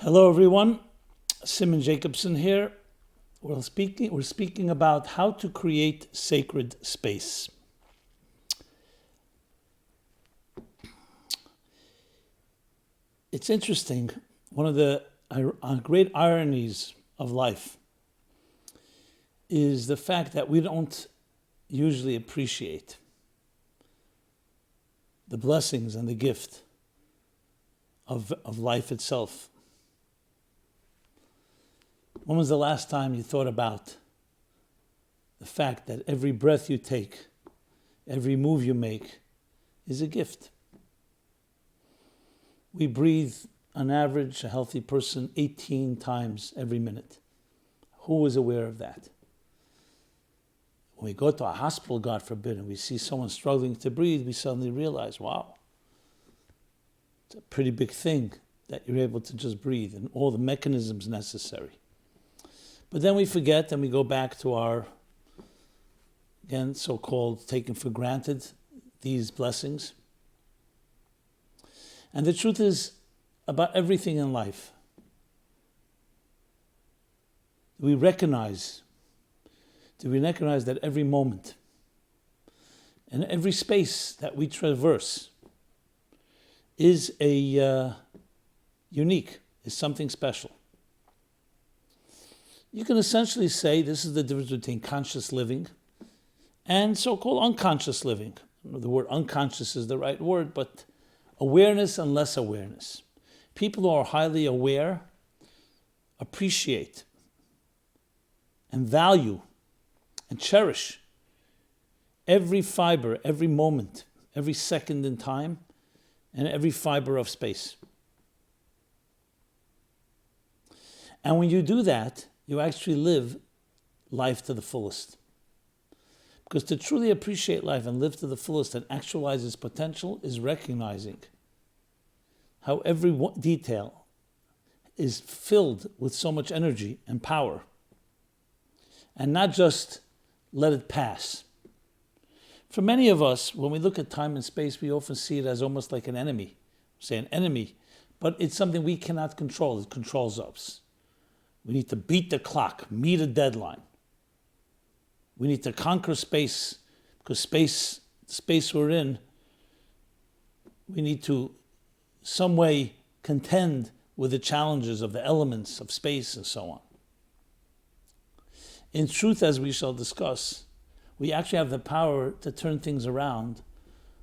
Hello, everyone. Simon Jacobson here. We're speaking about how to create sacred space. It's interesting. One of the great ironies of life is the fact that we don't usually appreciate the blessings and the gift of life itself. When was the last time you thought about the fact that every breath you take, every move you make is a gift? We breathe, on average, a healthy person 18 times every minute. Who is aware of that? When we go to a hospital, God forbid, and we see someone struggling to breathe, we suddenly realize, wow, it's a pretty big thing that you're able to just breathe and all the mechanisms necessary. But then we forget and we go back to our, again, so-called taken for granted, these blessings. And the truth is, about everything in life, do we recognize that every moment and every space that we traverse is unique, is something special? You can essentially say this is the difference between conscious living and so-called unconscious living. The word unconscious is the right word, but awareness and less awareness. People who are highly aware appreciate and value and cherish every fiber, every moment, every second in time, and every fiber of space. And when you do that, you actually live life to the fullest. Because to truly appreciate life and live to the fullest and actualize its potential is recognizing how every detail is filled with so much energy and power. And not just let it pass. For many of us, when we look at time and space, we often see it as almost like an enemy. Say an enemy, but it's something we cannot control. It controls us. We need to beat the clock, meet a deadline. We need to conquer space, because space we're in, we need to some way contend with the challenges of the elements of space and so on. In truth, as we shall discuss, we actually have the power to turn things around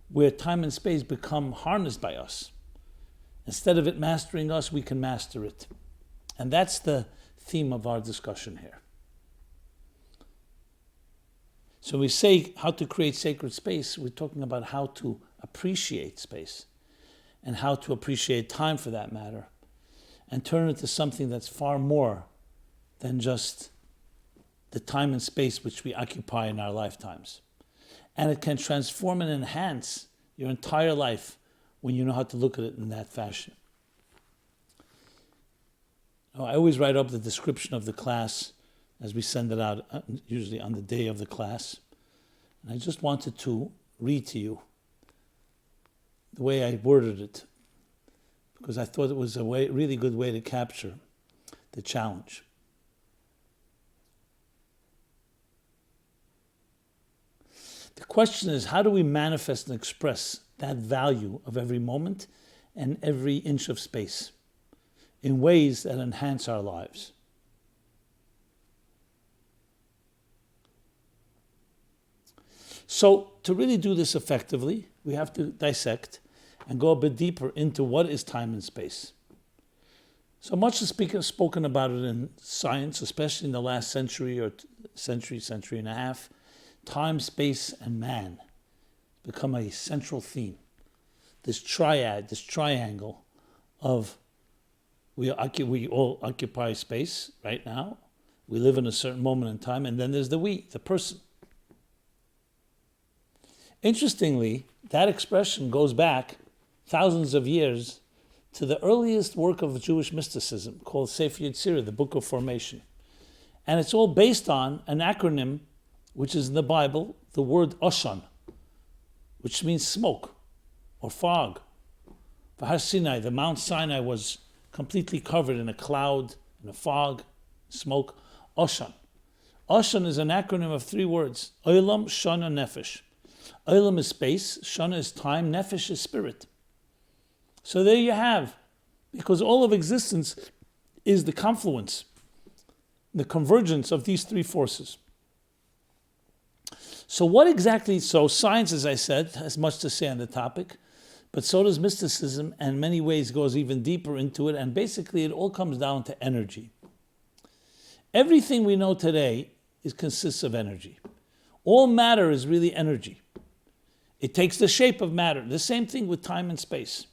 where time and space become harnessed by us. Instead of it mastering us, we can master it. And that's the theme of our discussion here. So we say how to create sacred space, we're talking about how to appreciate space and how to appreciate time for that matter and turn it into something that's far more than just the time and space which we occupy in our lifetimes. And it can transform and enhance your entire life when you know how to look at it in that fashion. I always write up the description of the class as we send it out, usually on the day of the class. And I just wanted to read to you the way I worded it, because I thought it was a really good way to capture the challenge. The question is, how do we manifest and express that value of every moment and every inch of space in ways that enhance our lives? So to really do this effectively, we have to dissect and go a bit deeper into what is time and space. So much is spoken about it in science, especially in the last century and a half. Time, space, and man become a central theme. This triad, this triangle of we all occupy space right now. We live in a certain moment in time, and then there's the we, the person. Interestingly, that expression goes back thousands of years to the earliest work of Jewish mysticism called Sefer Yetzirah, the Book of Formation. And it's all based on an acronym which is in the Bible, the word Oshan, which means smoke or fog. For Har Sinai, the Mount Sinai was completely covered in a cloud, in a fog, smoke. Oshan. Oshan is an acronym of 3 words. Olam, Shana, Nefesh. Olam is space, Shana is time, Nefesh is spirit. So there you have, because all of existence is the confluence, the convergence of these 3 forces. So what exactly, so science, as I said, has much to say on the topic, but so does mysticism, and in many ways goes even deeper into it, and basically it all comes down to energy. Everything we know today consists of energy. All matter is really energy. It takes the shape of matter. The same thing with time and space.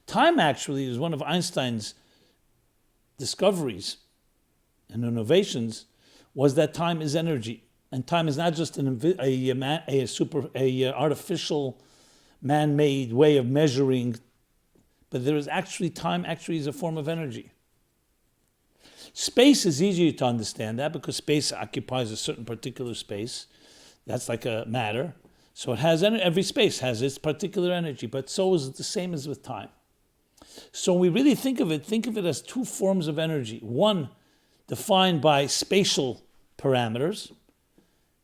Time actually is one of Einstein's discoveries and innovations, was that time is energy. And time is not just an artificial man-made way of measuring, but there is actually time actually is a form of energy. Space is easier to understand that because space occupies a certain particular space. That's like a matter. So it has every space has its particular energy, but so is it the same as with time. So when we really think of it as 2 forms of energy. One defined by spatial parameters.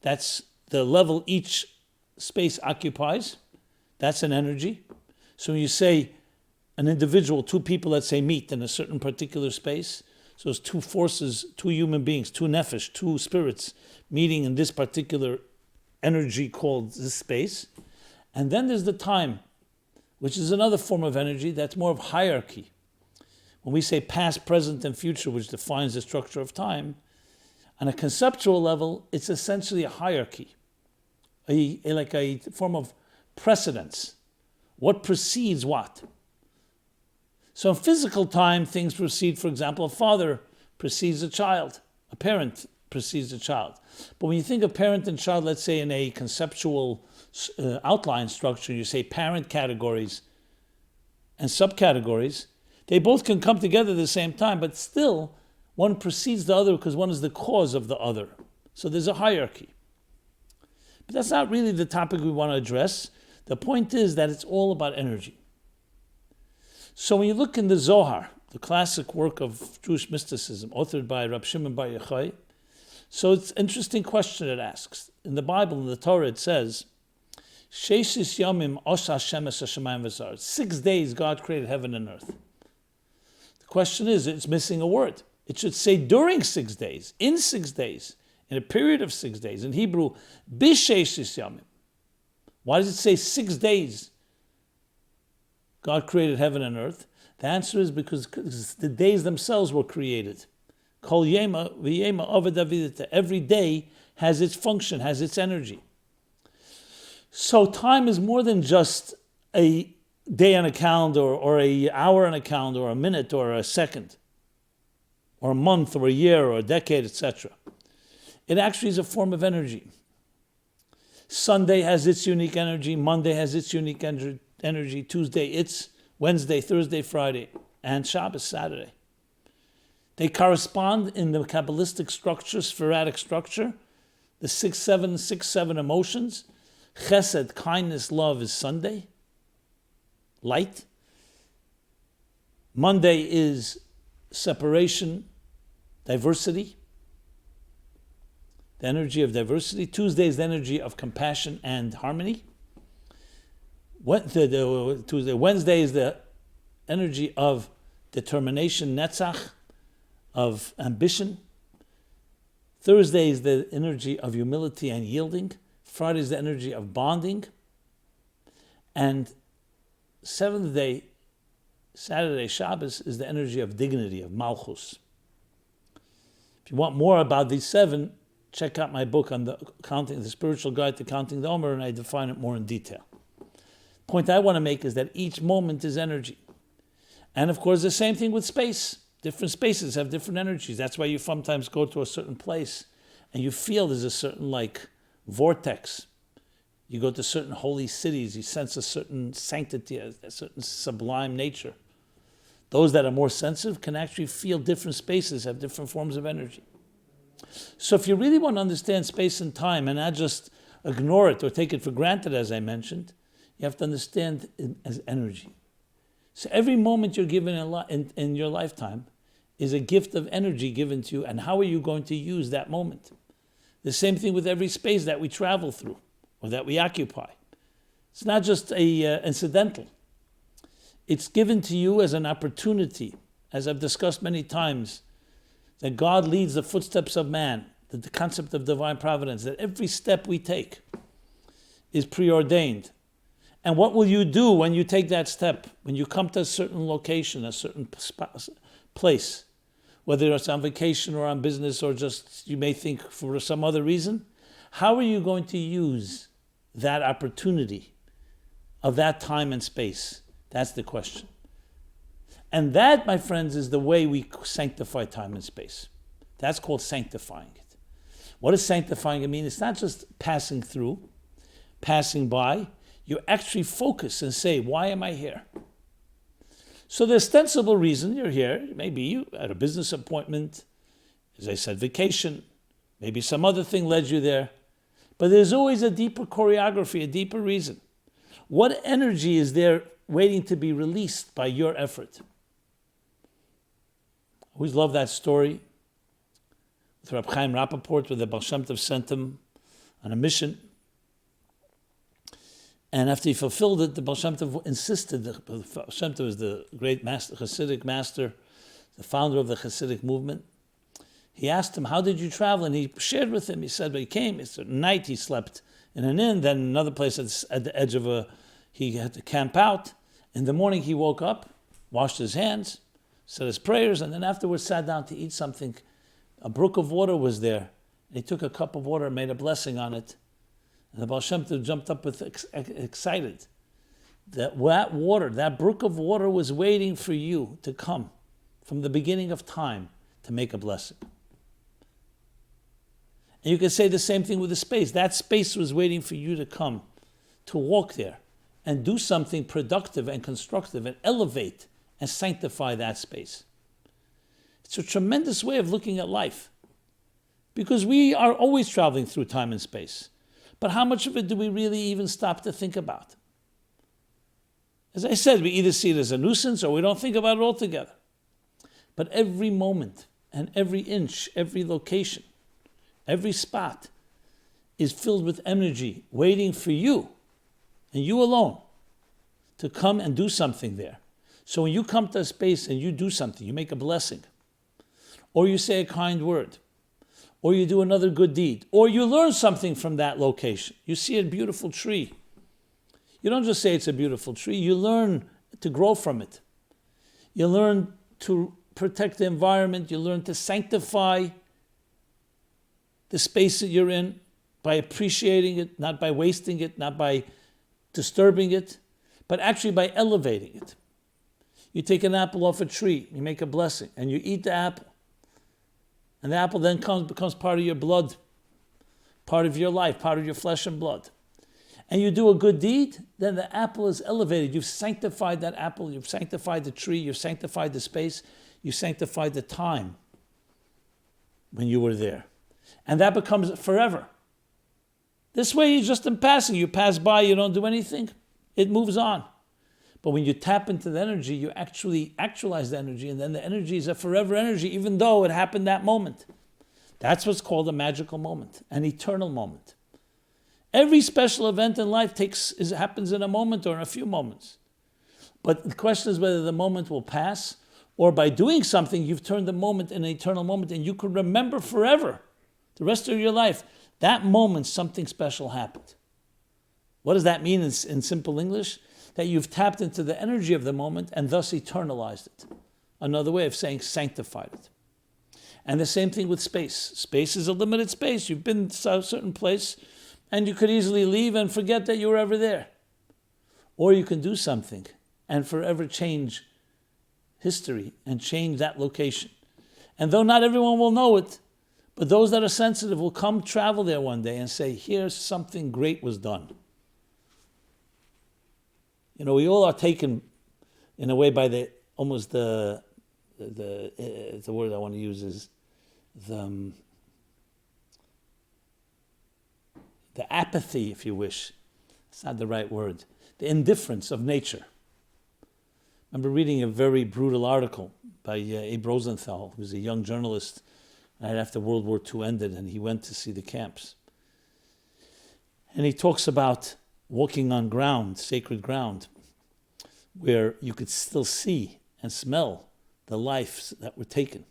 That's the level each space occupies. That's an energy. So when you say an individual, 2 people, let's say, meet in a certain particular space, so it's 2 forces, 2 human beings, 2 nefesh, 2 spirits meeting in this particular energy called this space. And then there's the time, which is another form of energy that's more of hierarchy. When we say past, present, and future, which defines the structure of time, on a conceptual level, it's essentially a hierarchy, like a form of precedence. What precedes what? So in physical time, things proceed. For example, a father precedes a child, a parent precedes a child. But when you think of parent and child, let's say in a conceptual outline structure, you say parent categories and subcategories, they both can come together at the same time, but still one precedes the other because one is the cause of the other. So there's a hierarchy. But that's not really the topic we want to address. The point is that it's all about energy. So when you look in the Zohar, the classic work of Jewish mysticism, authored by Rabbi Simon Jacobson, so it's an interesting question it asks. In the Bible, in the Torah, it says, 6 days God created heaven and earth. The question is, it's missing a word. It should say during 6 days, in 6 days, in a period of 6 days. In Hebrew, b'sheish yamim. Why does it say 6 days God created heaven and earth? The answer is because the days themselves were created. Kol yema v'yema avad avidita. Every day has its function, has its energy. So time is more than just a day on a calendar or a hour on a calendar or a minute or a second or a month or a year or a decade, etc. It actually is a form of energy. Sunday has its unique energy. Monday has its unique energy. Tuesday, it's Wednesday, Thursday, Friday, and Shabbos, Saturday. They correspond in the Kabbalistic structure, spherotic structure, the 6-7 emotions. Chesed, kindness, love is Sunday, light. Monday is separation, diversity, the energy of diversity. Tuesday is the energy of compassion and harmony. Wednesday is the energy of determination, netzach, of ambition. Thursday is the energy of humility and yielding. Friday is the energy of bonding. And seventh day, Saturday, Shabbos, is the energy of dignity, of malchus. If you want more about these 7, check out my book on the spiritual guide to counting the Omer, and I define it more in detail. The point I want to make is that each moment is energy. And of course, the same thing with space. Different spaces have different energies. That's why you sometimes go to a certain place and you feel there's a certain vortex. You go to certain holy cities, you sense a certain sanctity, a certain sublime nature. Those that are more sensitive can actually feel different spaces, have different forms of energy. So if you really want to understand space and time and not just ignore it or take it for granted, as I mentioned, you have to understand it as energy. So every moment you're given in your lifetime is a gift of energy given to you, and how are you going to use that moment? The same thing with every space that we travel through or that we occupy. It's not just incidental. It's given to you as an opportunity, as I've discussed many times, that God leads the footsteps of man, that the concept of divine providence, that every step we take is preordained. And what will you do when you take that step? When you come to a certain location, a certain place, whether it's on vacation or on business or just you may think for some other reason, how are you going to use that opportunity of that time and space? That's the question. And that, my friends, is the way we sanctify time and space. That's called sanctifying it. What does sanctifying it mean? It's not just passing through, passing by. You actually focus and say, why am I here? So the ostensible reason you're here, maybe you at a business appointment, as I said, vacation, maybe some other thing led you there. But there's always a deeper choreography, a deeper reason. What energy is there waiting to be released by your effort? I always love that story with Rabbi Chaim Rappaport, where the Baal Shem Tov sent him on a mission. And after he fulfilled it, the Baal Shem Tov insisted, the Baal Shem Tov is the great master, Hasidic master, the founder of the Hasidic movement. He asked him, how did you travel? And he shared with him. He said, well, he came. At night he slept in an inn, then another place at the edge of he had to camp out. In the morning he woke up, washed his hands, said his prayers, and then afterwards sat down to eat something. A brook of water was there. He took a cup of water and made a blessing on it. And the Baal Shem Tov jumped up excited. That water, that brook of water was waiting for you to come from the beginning of time to make a blessing. And you can say the same thing with the space. That space was waiting for you to come, to walk there and do something productive and constructive and elevate and sanctify that space. It's a tremendous way of looking at life, because we are always traveling through time and space. But how much of it do we really even stop to think about? As I said, we either see it as a nuisance or we don't think about it altogether. But every moment and every inch, every location, every spot is filled with energy waiting for you and you alone to come and do something there. So when you come to a space and you do something, you make a blessing, or you say a kind word, or you do another good deed, or you learn something from that location. You see a beautiful tree. You don't just say it's a beautiful tree, you learn to grow from it. You learn to protect the environment, you learn to sanctify the space that you're in by appreciating it, not by wasting it, not by disturbing it, but actually by elevating it. You take an apple off a tree, you make a blessing, and you eat the apple. And the apple then becomes part of your blood, part of your life, part of your flesh and blood. And you do a good deed, then the apple is elevated. You've sanctified that apple, you've sanctified the tree, you've sanctified the space, you sanctified the time when you were there. And that becomes forever. This way, you're just in passing. You pass by, you don't do anything. It moves on. But when you tap into the energy, you actually actualize the energy, and then the energy is a forever energy, even though it happened that moment. That's what's called a magical moment, an eternal moment. Every special event in life happens in a moment or in a few moments. But the question is whether the moment will pass, or by doing something, you've turned the moment into an eternal moment, and you can remember forever, the rest of your life, that moment something special happened. What does that mean in simple English? That you've tapped into the energy of the moment and thus eternalized it. Another way of saying sanctified it. And the same thing with space. Space is a limited space. You've been to a certain place and you could easily leave and forget that you were ever there. Or you can do something and forever change history and change that location. And though not everyone will know it, but those that are sensitive will come travel there one day and say, here's something great was done. You know, we all are taken in a way by the word I want to use is the apathy, if you wish. It's not the right word. The indifference of nature. I remember reading a very brutal article by Abe Rosenthal, who was a young journalist right after World War II ended, and he went to see the camps. And he talks about walking on ground, sacred ground, where you could still see and smell the lives that were taken.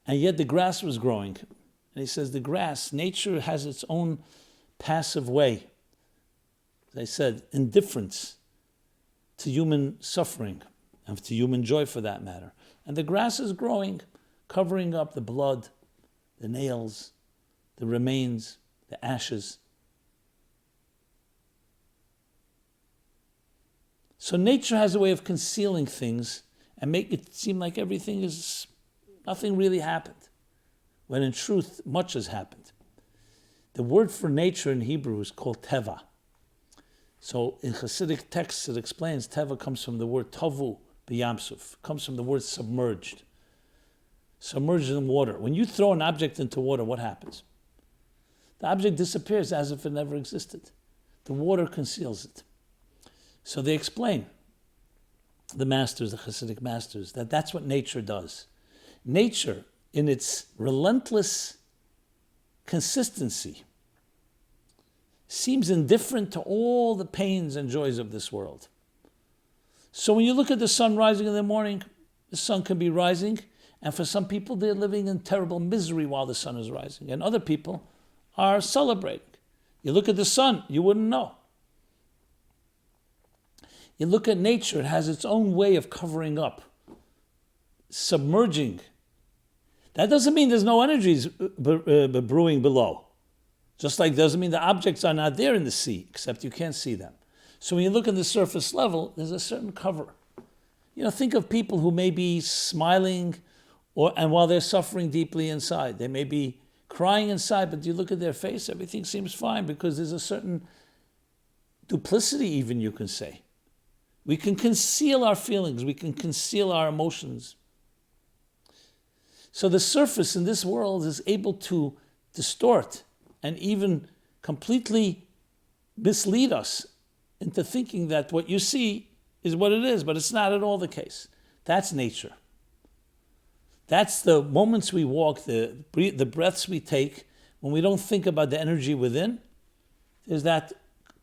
And yet the grass was growing. And he says the grass, nature has its own passive way. As I said, indifference to human suffering and to human joy for that matter. And the grass is growing, covering up the blood, the nails, the remains, the ashes. So nature has a way of concealing things and make it seem like nothing really happened, when in truth, much has happened. The word for nature in Hebrew is called teva. So in Hasidic texts it explains teva comes from the word tavu b'yamsuf, comes from the word submerged. Submerged in water. When you throw an object into water, what happens? The object disappears as if it never existed. The water conceals it. So they explain, the masters, the Hasidic masters, that that's what nature does. Nature, in its relentless consistency, seems indifferent to all the pains and joys of this world. So when you look at the sun rising in the morning, the sun can be rising, and for some people they're living in terrible misery while the sun is rising, and other people are celebrating. You look at the sun, you wouldn't know. You look at nature, it has its own way of covering up, submerging. That doesn't mean there's no energies brewing below. Just like doesn't mean the objects are not there in the sea, except you can't see them. So when you look at the surface level, there's a certain cover. Think of people who may be smiling and while they're suffering deeply inside. They may be crying inside, but you look at their face, everything seems fine because there's a certain duplicity even, you can say. We can conceal our feelings. We can conceal our emotions. So the surface in this world is able to distort and even completely mislead us into thinking that what you see is what it is, but it's not at all the case. That's nature. That's the moments we walk, the breaths we take, when we don't think about the energy within. There's that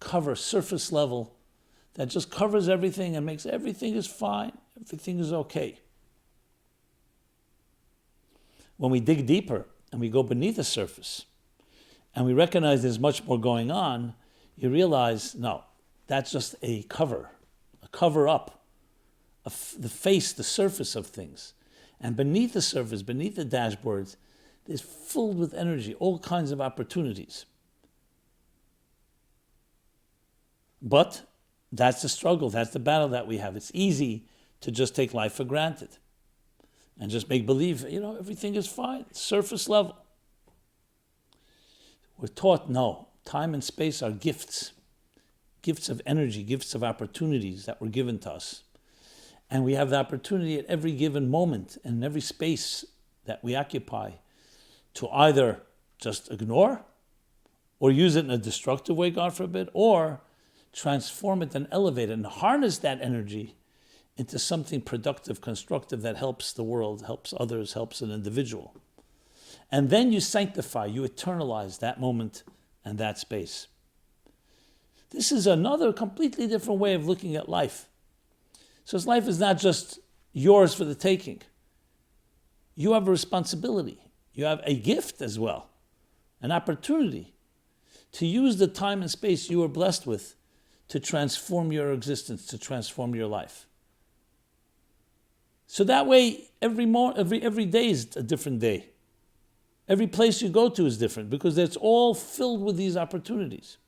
cover, surface level, that just covers everything and makes everything is fine, everything is okay. When we dig deeper and we go beneath the surface and we recognize there's much more going on, you realize, no, that's just a cover up of the face, the surface of things. And beneath the surface, beneath the dashboards, is filled with energy, all kinds of opportunities. But that's the struggle, that's the battle that we have. It's easy to just take life for granted and just make believe, everything is fine, surface level. We're taught, no, time and space are gifts of energy, gifts of opportunities that were given to us. And we have the opportunity at every given moment and in every space that we occupy to either just ignore or use it in a destructive way, God forbid, or transform it and elevate it and harness that energy into something productive, constructive that helps the world, helps others, helps an individual. And then you sanctify, you eternalize that moment and that space. This is another completely different way of looking at life. So life is not just yours for the taking. You have a responsibility. You have a gift as well, an opportunity to use the time and space you are blessed with to transform your existence, to transform your life. So that way, every day is a different day. Every place you go to is different because it's all filled with these opportunities.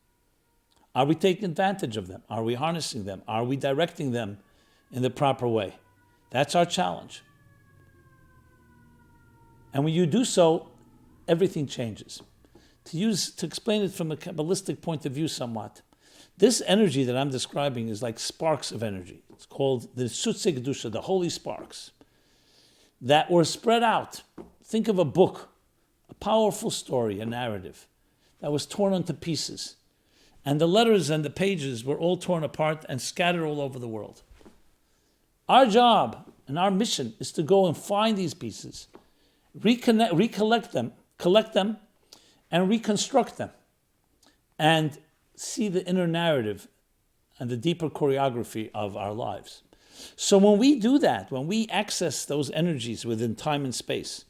Are we taking advantage of them? Are we harnessing them? Are we directing them in the proper way? That's our challenge. And when you do so, everything changes. To explain it from a Kabbalistic point of view somewhat, this energy that I'm describing is like sparks of energy. It's called the Sutzei Kedusha, the holy sparks, that were spread out. Think of a book, a powerful story, a narrative, that was torn into pieces. And the letters and the pages were all torn apart and scattered all over the world. Our job and our mission is to go and find these pieces, recollect them, collect them, and reconstruct them, and see the inner narrative and the deeper choreography of our lives. So when we do that, when we access those energies within time and space,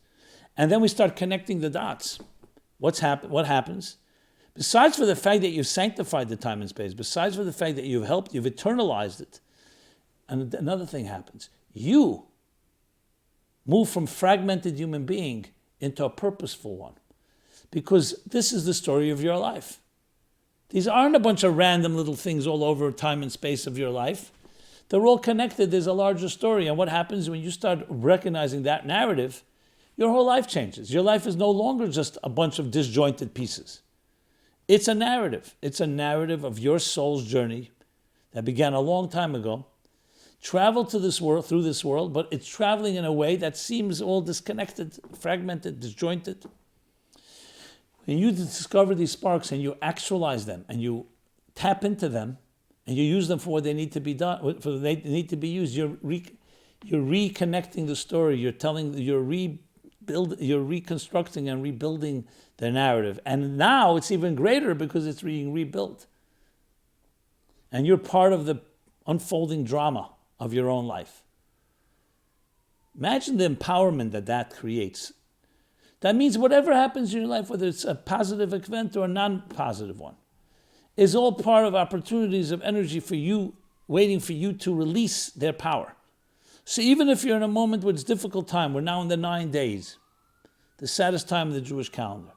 and then we start connecting the dots, what happens? Besides for the fact that you've sanctified the time and space, besides for the fact that you've eternalized it, and another thing happens. You move from fragmented human being into a purposeful one. Because this is the story of your life. These aren't a bunch of random little things all over time and space of your life. They're all connected. There's a larger story. And what happens when you start recognizing that narrative, your whole life changes. Your life is no longer just a bunch of disjointed pieces. It's a narrative. It's a narrative of your soul's journey that began a long time ago, traveled to this world, through this world, but it's traveling in a way that seems all disconnected, fragmented, disjointed. When you discover these sparks and you actualize them and you tap into them and you use them for what they need to be done, for they need to be used, you're reconnecting the story. You're reconstructing and rebuilding the narrative. And now it's even greater because it's being rebuilt. And you're part of the unfolding drama of your own life. Imagine the empowerment that creates. That means whatever happens in your life, whether it's a positive event or a non-positive one, is all part of opportunities of energy for you, waiting for you to release their power. So even if you're in a moment where it's a difficult time, we're now in the 9 days, the saddest time of the Jewish calendar,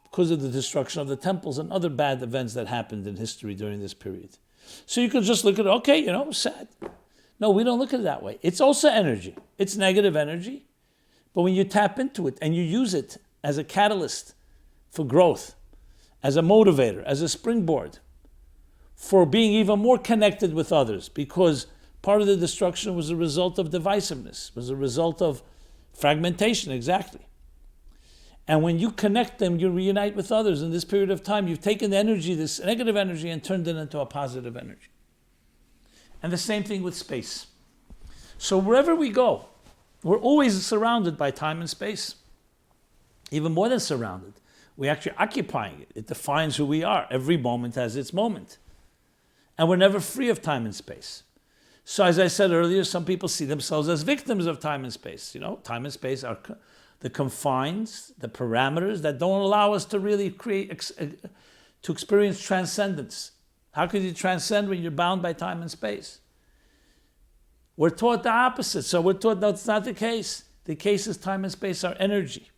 because of the destruction of the temples and other bad events that happened in history during this period. So you could just look at it, okay, sad. No, we don't look at it that way. It's also energy. It's negative energy. But when you tap into it and you use it as a catalyst for growth, as a motivator, as a springboard, for being even more connected with others, because part of the destruction was a result of divisiveness, was a result of fragmentation, exactly. And when you connect them, you reunite with others in this period of time. You've taken the energy, this negative energy, and turned it into a positive energy. And the same thing with space. So wherever we go, we're always surrounded by time and space. Even more than surrounded. We're actually occupying it. It defines who we are. Every moment has its moment. And we're never free of time and space. So as I said earlier, some people see themselves as victims of time and space. Time and space are the confines, the parameters that don't allow us to really to experience transcendence. How could you transcend when you're bound by time and space? We're taught the opposite. So we're taught that's not the case. The case is time and space are energy.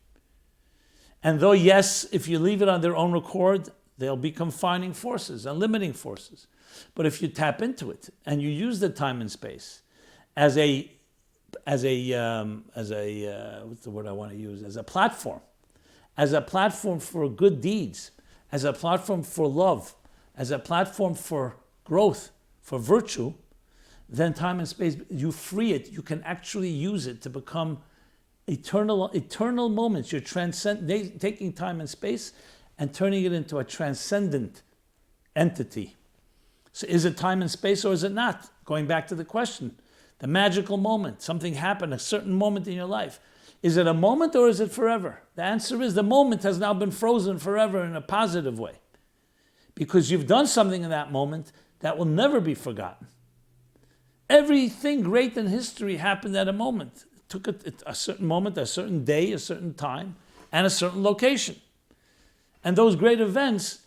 And though, yes, if you leave it on their own accord, they'll be confining forces and limiting forces. But if you tap into it and you use the time and space as a what's the word I want to use? As a platform for good deeds, as a platform for love, as a platform for growth, for virtue, then time and space, you free it. You can actually use it to become eternal moments. You're taking time and space and turning it into a transcendent entity. So is it time and space or is it not? Going back to the question, the magical moment, something happened, a certain moment in your life. Is it a moment or is it forever? The answer is the moment has now been frozen forever in a positive way. Because you've done something in that moment that will never be forgotten. Everything great in history happened at a moment. It took a certain moment, a certain day, a certain time, and a certain location. And those great events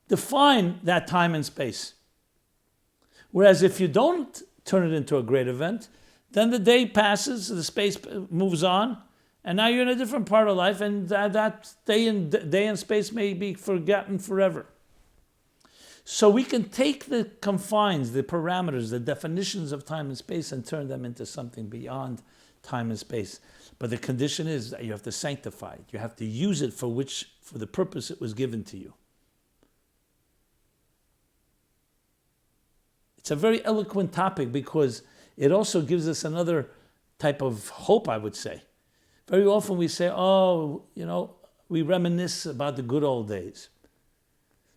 define that time and space. Whereas if you don't turn it into a great event, then the day passes, the space moves on, and now you're in a different part of life, and that day and space may be forgotten forever. So we can take the confines, the parameters, the definitions of time and space and turn them into something beyond time and space. But the condition is that you have to sanctify it. You have to use it for the purpose it was given to you. It's a very eloquent topic because it also gives us another type of hope, I would say. Very often we say, we reminisce about the good old days.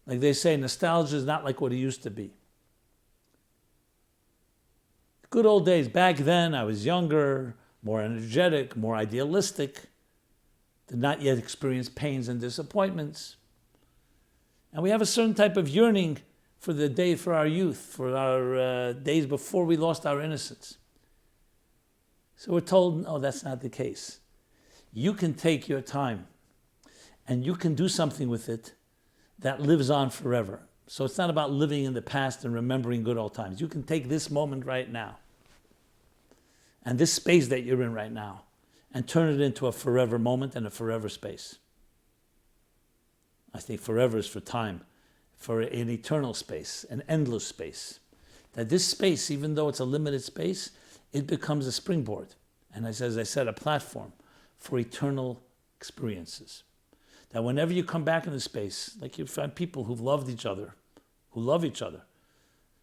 Like they say, nostalgia is not like what it used to be. good old days. Back then, I was younger, more energetic, more idealistic, did not yet experience pains and disappointments. And we have a certain type of yearning for the day, for our youth, for our days before we lost our innocence. So we're told, no, that's not the case. You can take your time and you can do something with it that lives on forever. So it's not about living in the past and remembering good old times. You can take this moment right now and this space that you're in right now and turn it into a forever moment and a forever space. I think forever is for time, for an eternal space, an endless space. That this space, even though it's a limited space, it becomes a springboard. And as I said, a platform for eternal experiences. That whenever you come back into space, like you find people who've loved each other, who love each other.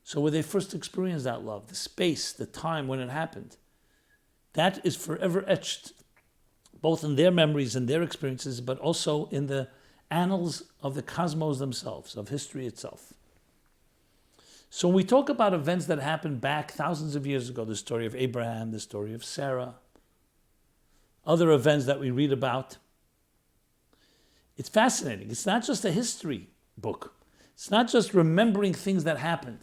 So where they first experienced that love, the space, the time when it happened, that is forever etched, both in their memories and their experiences, but also in the annals of the cosmos themselves, of history itself. So when we talk about events that happened back thousands of years ago, the story of Abraham, the story of Sarah, other events that we read about, it's fascinating. It's not just a history book. It's not just remembering things that happened.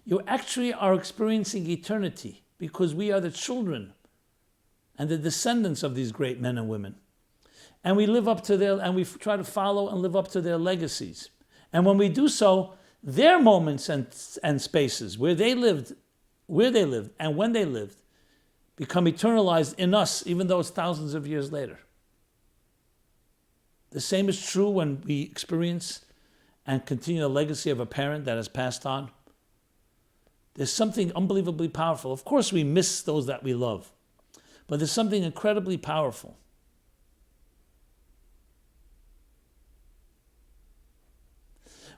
You actually are experiencing eternity because we are the children and the descendants of these great men and women. And we live up to and we try to follow and live up to their legacies. And when we do so, their moments and spaces where they lived and when they lived become eternalized in us, even though it's thousands of years later. The same is true when we experience and continue the legacy of a parent that has passed on. There's something unbelievably powerful. Of course, we miss those that we love, but there's something incredibly powerful.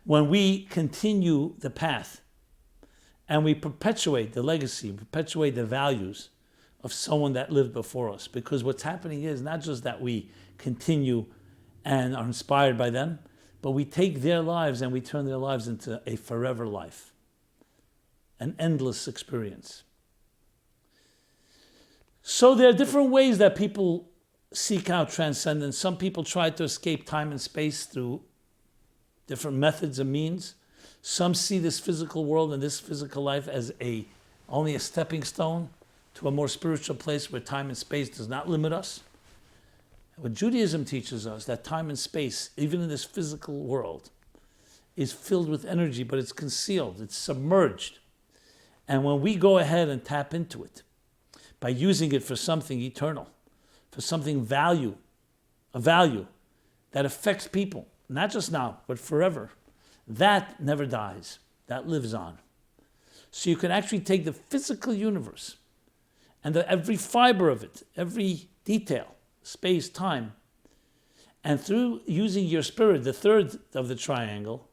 When we continue the path and we perpetuate the legacy, perpetuate the values of someone that lived before us, because what's happening is not just that we continue and are inspired by them, but we take their lives and we turn their lives into a forever life, an endless experience. So there are different ways that people seek out transcendence. Some people try to escape time and space through different methods and means. Some see this physical world and this physical life as only a stepping stone to a more spiritual place where time and space does not limit us. What Judaism teaches us, that time and space, even in this physical world, is filled with energy, but it's concealed, it's submerged. And when we go ahead and tap into it, by using it for something eternal, for something a value that affects people, not just now, but forever, that never dies, that lives on. So you can actually take the physical universe and every fiber of it, every detail, space, time, and through using your spirit, the third of the triangle,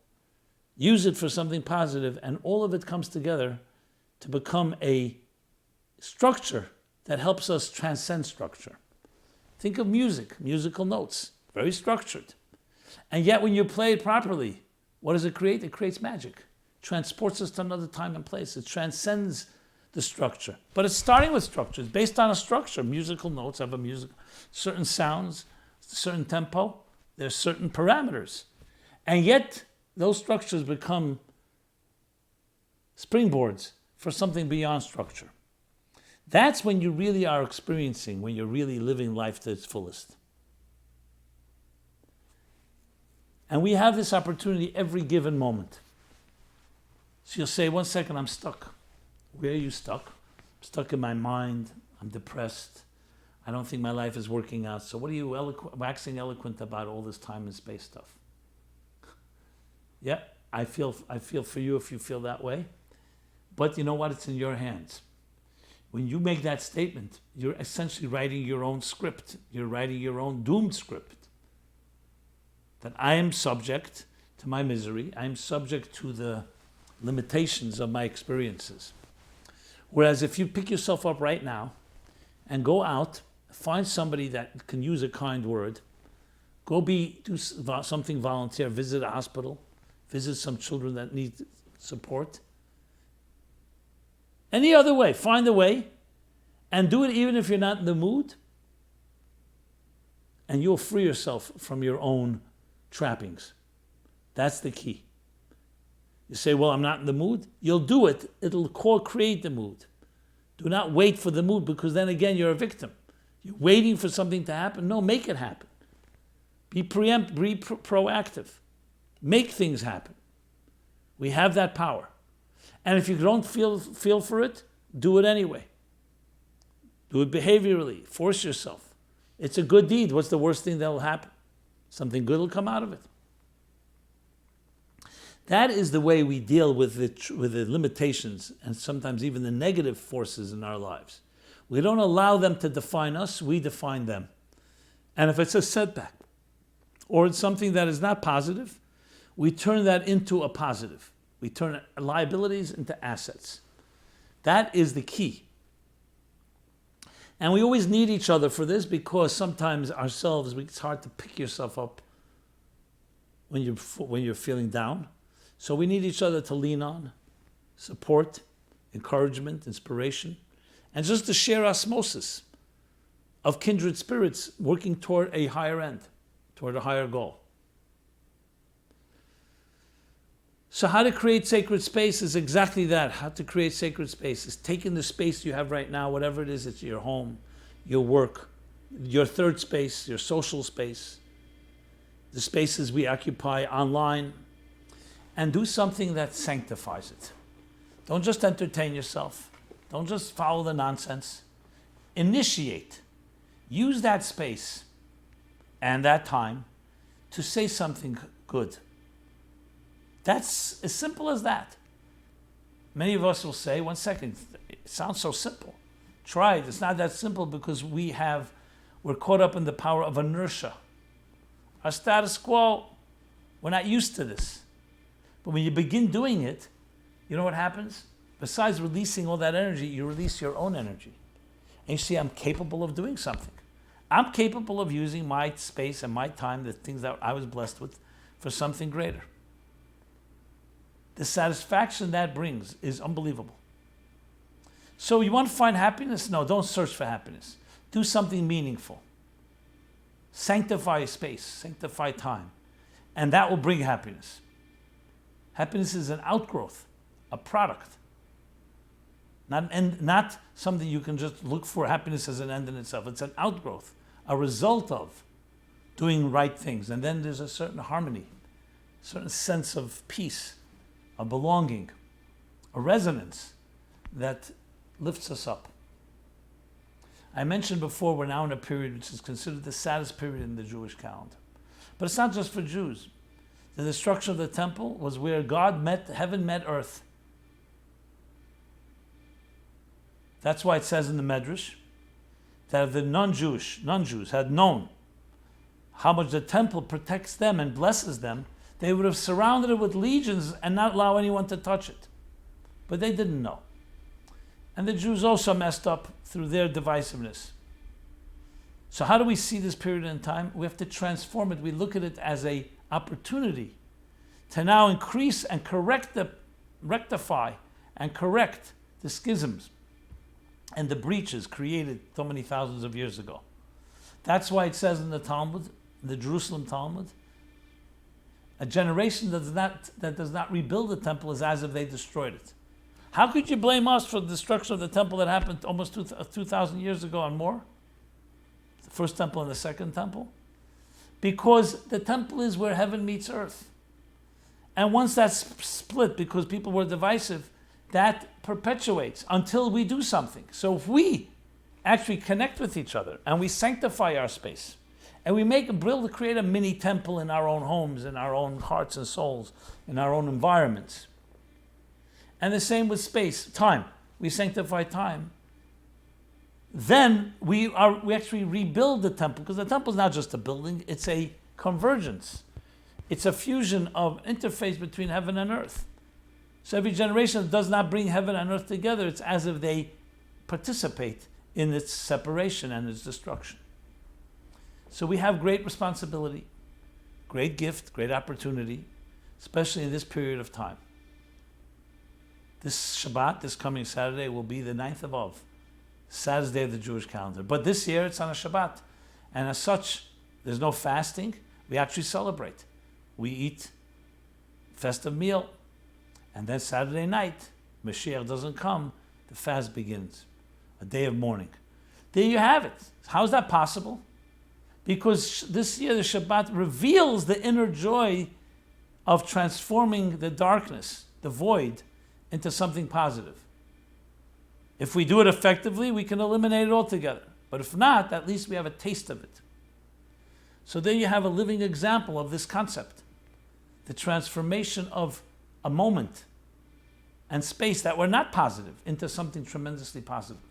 use it for something positive, and all of it comes together to become a structure that helps us transcend structure. Think of music, musical notes, very structured. And yet when you play it properly, what does it create? It creates magic. It transports us to another time and place. It transcends the structure. But it's starting with structure. It's based on a structure. Musical notes have certain sounds, certain tempo. There's certain parameters. And yet those structures become springboards for something beyond structure. That's when you really are experiencing, when you're really living life to its fullest. And we have this opportunity every given moment. So you'll say, 1 second, I'm stuck. Where are you stuck? I'm stuck in my mind. I'm depressed. I don't think my life is working out. So what are you waxing eloquent about all this time and space stuff? Yeah, I feel for you if you feel that way. But you know what? It's in your hands. When you make that statement, you're essentially writing your own script. You're writing your own doomed script. That I am subject to my misery. I am subject to the limitations of my experiences. Whereas if you pick yourself up right now and go out, find somebody that can use a kind word, do something volunteer, visit a hospital, visit some children that need support, Any other way, find a way and do it even if you're not in the mood, and you'll free yourself from your own trappings. That's the key. You say, well, I'm not in the mood. You'll do it. It'll create the mood. Do not wait for the mood, because then again, you're a victim. You're waiting for something to happen. No, make it happen. Be proactive. Make things happen. We have that power. And if you don't feel for it, do it anyway. Do it behaviorally. Force yourself. It's a good deed. What's the worst thing that will happen? Something good will come out of it. That is the way we deal with the limitations and sometimes even the negative forces in our lives. We don't allow them to define us, we define them. And if it's a setback or it's something that is not positive, we turn that into a positive. We turn liabilities into assets. That is the key. And we always need each other for this, because sometimes ourselves, it's hard to pick yourself up when you're feeling down. So we need each other to lean on, support, encouragement, inspiration, and just to share osmosis of kindred spirits working toward a higher end, toward a higher goal. So how to create sacred space is exactly that. How to create sacred space is taking the space you have right now, whatever it is, it's your home, your work, your third space, your social space, the spaces we occupy online, and do something that sanctifies it. Don't just entertain yourself. Don't just follow the nonsense. Initiate. Use that space and that time to say something good. That's as simple as that. Many of us will say, one second, it sounds so simple. Try it. It's not that simple, because we're caught up in the power of inertia. Our status quo, we're not used to this. But when you begin doing it, you know what happens? Besides releasing all that energy, you release your own energy. And you see, I'm capable of doing something. I'm capable of using my space and my time, the things that I was blessed with, for something greater. The satisfaction that brings is unbelievable. So you want to find happiness? No, don't search for happiness. Do something meaningful. Sanctify space, sanctify time, and that will bring happiness. Happiness is an outgrowth, a product. Not something you can just look for happiness as an end in itself. It's an outgrowth, a result of doing right things. And then there's a certain harmony, a certain sense of peace, a belonging, a resonance that lifts us up. I mentioned before, we're now in a period which is considered the saddest period in the Jewish calendar. But it's not just for Jews. The destruction of the temple was where heaven met earth. That's why it says in the Medrash that if the non-Jews had known how much the temple protects them and blesses them, they would have surrounded it with legions and not allow anyone to touch it. But they didn't know. And the Jews also messed up through their divisiveness. So how do we see this period in time? We have to transform it. We look at it as an opportunity to now increase and rectify and correct the schisms and the breaches created so many thousands of years ago. That's why it says in the Talmud, the Jerusalem Talmud, a generation that does not rebuild the temple is as if they destroyed it. How could you blame us for the destruction of the temple that happened almost 2,000 years ago and more? The first temple and the second temple? Because the temple is where heaven meets earth. And once that's split, because people were divisive, that perpetuates until we do something. So if we actually connect with each other and we sanctify our space, and we create a mini temple in our own homes, in our own hearts and souls, in our own environments. And the same with space, time. We sanctify time. Then we actually rebuild the temple, because the temple is not just a building, it's a convergence. It's a fusion of interface between heaven and earth. So every generation that does not bring heaven and earth together, it's as if they participate in its separation and its destruction. So we have great responsibility, great gift, great opportunity, especially in this period of time. This Shabbat, this coming Saturday, will be the 9th of Av, Saturday of the Jewish calendar. But this year it's on a Shabbat. And as such, there's no fasting. We actually celebrate. We eat festive meal. And then Saturday night, Mashiach doesn't come, the fast begins. A day of mourning. There you have it. How is that possible? Because this year the Shabbat reveals the inner joy of transforming the darkness, the void, into something positive. If we do it effectively, we can eliminate it altogether. But if not, at least we have a taste of it. So there you have a living example of this concept. The transformation of a moment and space that were not positive into something tremendously positive.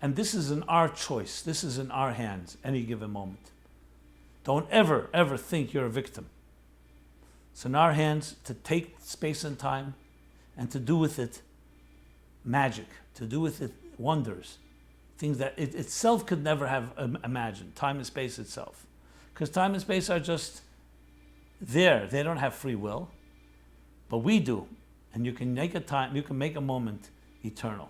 And this is in our choice. This is in our hands, any given moment. Don't ever, ever think you're a victim. It's in our hands to take space and time and to do with it magic, to do with it wonders, things that it itself could never have imagined, time and space itself. Because time and space are just there. They don't have free will, but we do. And you can make a moment eternal.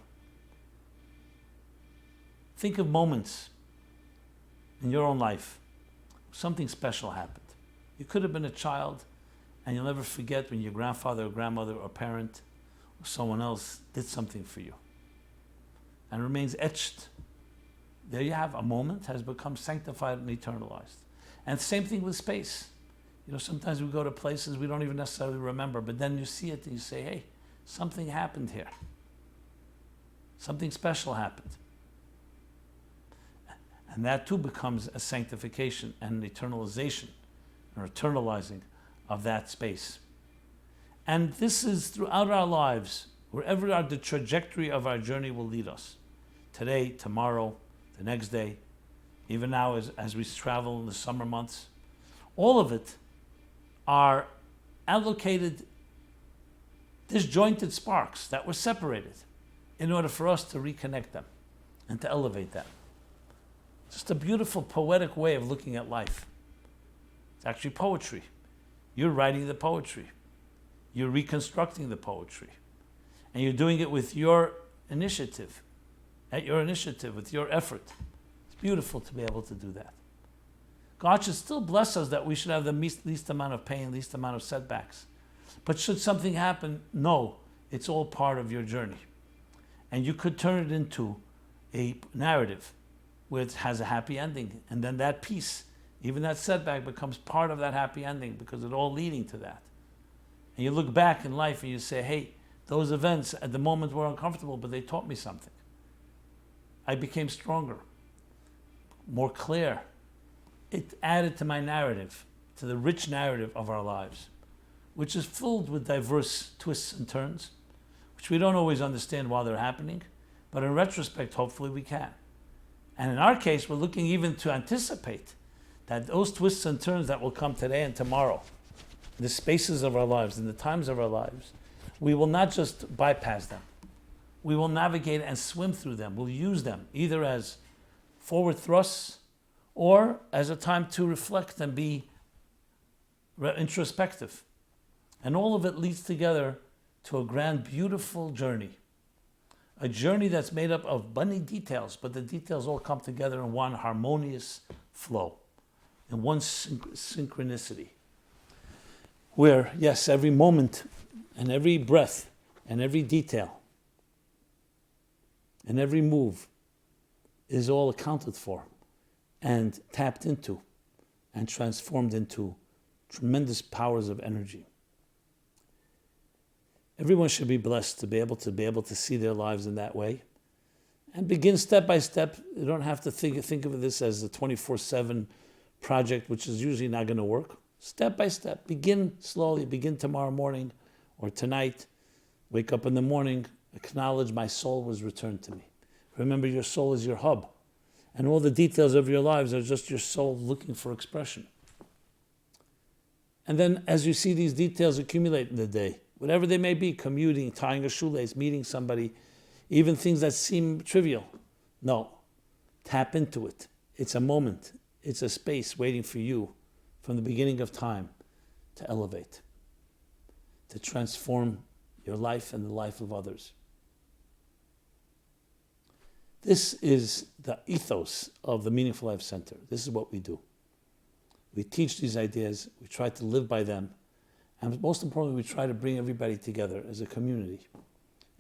Think of moments in your own life. Something special happened. You could have been a child, and you'll never forget when your grandfather or grandmother or parent or someone else did something for you. And it remains etched. There you have a moment has become sanctified and eternalized. And same thing with space. Sometimes we go to places we don't even necessarily remember, but then you see it and you say, hey, something happened here. Something special happened. And that too becomes a sanctification and an eternalization, or eternalizing of that space. And this is throughout our lives, wherever the trajectory of our journey will lead us. Today, tomorrow, the next day, even now as we travel in the summer months, all of it are allocated disjointed sparks that were separated in order for us to reconnect them and to elevate them. Just a beautiful poetic way of looking at life. It's actually poetry. You're writing the poetry. You're reconstructing the poetry. And you're doing it with your initiative, with your effort. It's beautiful to be able to do that. God should still bless us that we should have the least amount of pain, least amount of setbacks. But should something happen, no, it's all part of your journey. And you could turn it into a narrative where it has a happy ending. And then that piece, even that setback, becomes part of that happy ending because it's all leading to that. And you look back in life and you say, hey, those events at the moment were uncomfortable, but they taught me something. I became stronger, more clear. It added to my narrative, to the rich narrative of our lives, which is filled with diverse twists and turns, which we don't always understand while they're happening, but in retrospect, hopefully we can. And in our case, we're looking even to anticipate that those twists and turns that will come today and tomorrow, the spaces of our lives and the times of our lives, we will not just bypass them. We will navigate and swim through them. We'll use them either as forward thrusts or as a time to reflect and be introspective. And all of it leads together to a grand, beautiful journey. A journey that's made up of many details, but the details all come together in one harmonious flow, in one synchronicity. Where, yes, every moment and every breath and every detail and every move is all accounted for and tapped into and transformed into tremendous powers of energy. Everyone should be blessed to be able to see their lives in that way and begin step by step. You don't have to think of this as a 24/7 project, which is usually not going to work. Step by step. Begin slowly. Begin tomorrow morning or tonight. Wake up in the morning. Acknowledge my soul was returned to me. Remember, your soul is your hub. And all the details of your lives are just your soul looking for expression. And then as you see these details accumulate in the day, whatever they may be, commuting, tying a shoelace, meeting somebody, even things that seem trivial. No, tap into it. It's a moment. It's a space waiting for you from the beginning of time to elevate to transform your life and the life of others. This is the ethos of the Meaningful Life Center. This is what we do. We teach these ideas, we try to live by them, and most importantly, we try to bring everybody together as a community.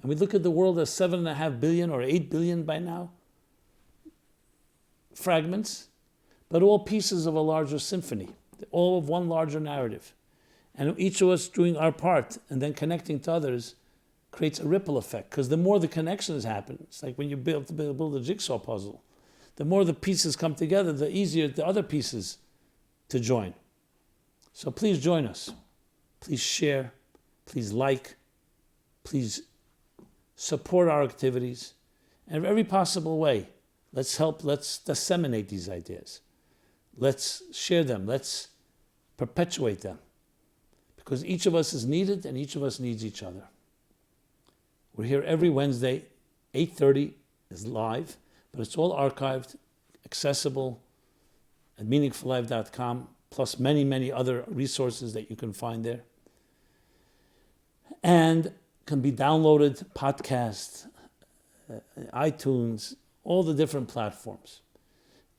And we look at the world as 7.5 billion or 8 billion by now fragments, but all pieces of a larger symphony, all of one larger narrative. And each of us doing our part and then connecting to others creates a ripple effect, because the more the connections happen, it's like when you build a jigsaw puzzle. The more the pieces come together, the easier the other pieces to join. So please join us. Please share. Please like. Please support our activities. And in every possible way, let's disseminate these ideas. Let's share them. Let's perpetuate them. Because each of us is needed and each of us needs each other. We're here every Wednesday, 8:30 is live, but it's all archived, accessible at meaningfullife.com, plus many, many other resources that you can find there. And can be downloaded, podcast, iTunes, all the different platforms.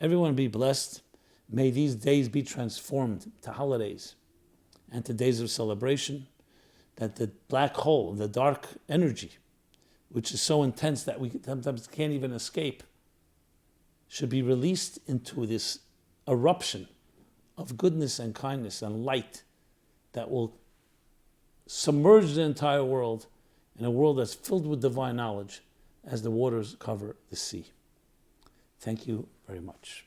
Everyone be blessed. May these days be transformed to holidays and to days of celebration, that the black hole, the dark energy, which is so intense that we sometimes can't even escape, should be released into this eruption of goodness and kindness and light that will submerge the entire world in a world that's filled with divine knowledge as the waters cover the sea. Thank you very much.